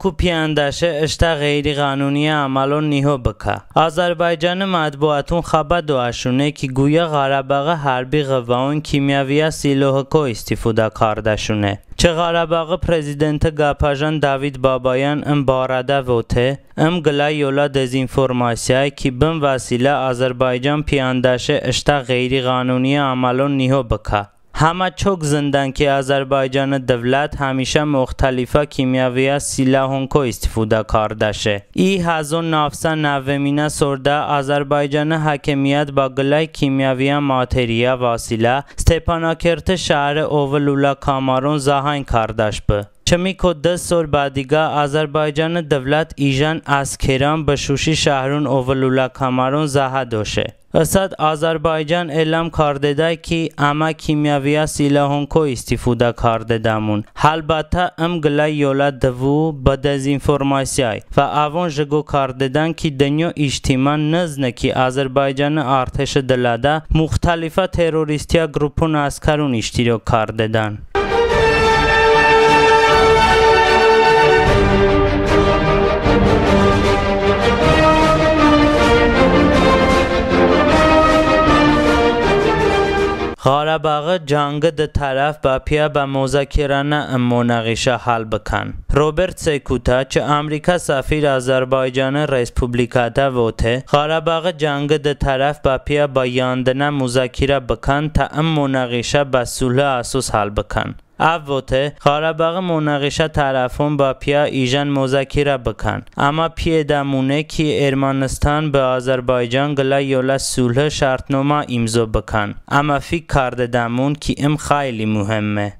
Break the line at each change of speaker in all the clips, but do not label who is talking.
بوکو پیانداشه اشتا غیری قانونی عملون نیهو بکه. آذربایجان مطبوعاتون خبر دواشونه که گویا قره‌باغ حربی قواون کیمیاوی سیلوهکو استفاده کردشونه. چه قره‌باغ پرزیدنت گاپاژان داوید بابایان ام بارده وته ام گلای یولا دزینفورماسیای که بم وسیله آذربایجان پیانداشه اشتا غیری قانونی عملون نیهو بکه. همه چوک زندن که آذربایجان دولت همیشه مختلفه کیمیاوی سلاحونکو استفاده کردشه. ای هزون نافسه نومینه سرده آذربایجان حاکمیت با گلای کیمیاوی ماتریا وسیله ستپاناکرت شهر اوولولا کامارون زاهین کردش به. چمی که 10 سال بعدیگه آذربایجان دولت ایجان اسکران به شوشی شهرون اوولولا کامارون زاها دوشه. اسد آذربایجان اعلام کرده که اما کیمیاوی سلاحونکو استفاده کرده دامون. البته ام گلای یولا دوو با دزینفورماسیای و اوان جگو کرده دن که دنیا اجتماع نزنه که آذربایجان ارتش دلاده مختلفه تروریستی گروپون اسکرون اشتراک کرده دن. قره‌باغ جنگ ده طرف با پیا با مذاکرانه مناقشه حل بکن. روبرت سکوتا چه امریکا سفیر آذربایجان ریسپوبلیکاتا وته قره‌باغ جنگ ده طرف با پیا با یاندنه مذاکره بکن تا مناقشه با صلح اساس حل بکن. اوته قره‌باغ مناقشه طرفون با پیا ایجان مذاکره بکن اما پیدامونه که ارمنستان به آذربایجان گلای یولا صلح شرطنامه امضا بکن اما فکر کرده دامون که ام خیلی مهمه.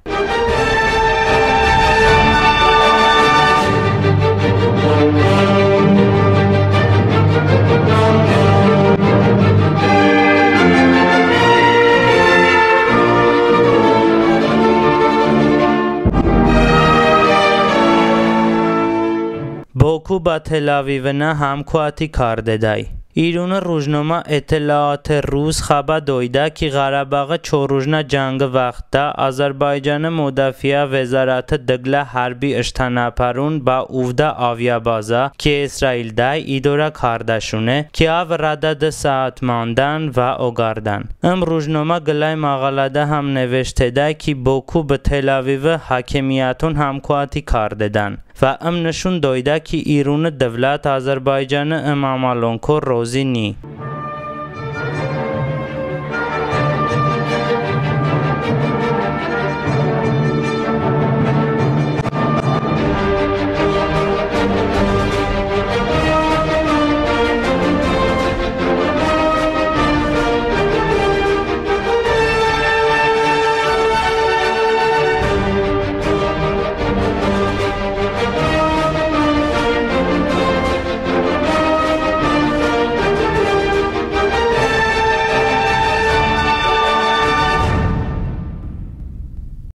بوکو با تل‌آویو نه همکاری کرده دای. ایران روزنامه اطلاعات روز خبر داده که قره‌باغ چهارروزه جنگ وقته آذربایجان مدافع وزارت دگل حربی اشتناپرون با اوفده آویابازا که اسرائیل دای اداره کردشونه که او ردد ساعت ماندن و اوگاردن. ام روزنامه گلای مقاله هم نوشته ده که بوکو به تل‌آویو حاکمیتون همکاری کرده دن و ام نشون داده که ایران دولت آذربایجان امامالونکو روزی نی.